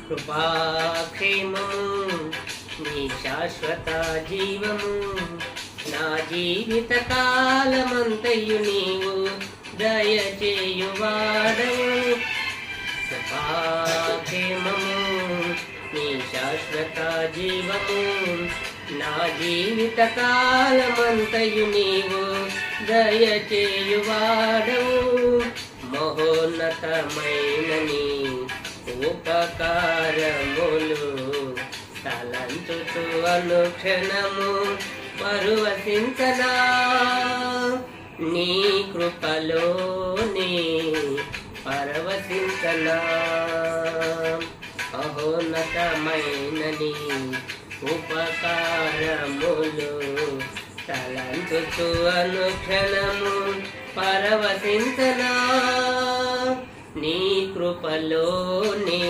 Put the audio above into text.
కృపాక్షేమము నీ శాశ్వత జీవము నా జీవిత కాలమంతయు నీవు దయచేయువాడవు. కృపాక్షేమము నీ శాశ్వత జీవము నా జీవిత కాలమంతయు నీవు దయచేయువాడవు. మహోన్నతమైన నీ ఉపకారములు తలంచుతూ అనుక్షణము పరువశించనా నీ కృపలోనే పరవశించనా. మహోన్నతమైన నీ ఉపకారములు తలంచుతూ అనుక్షణము పరవశించనా నీ కృపలోనే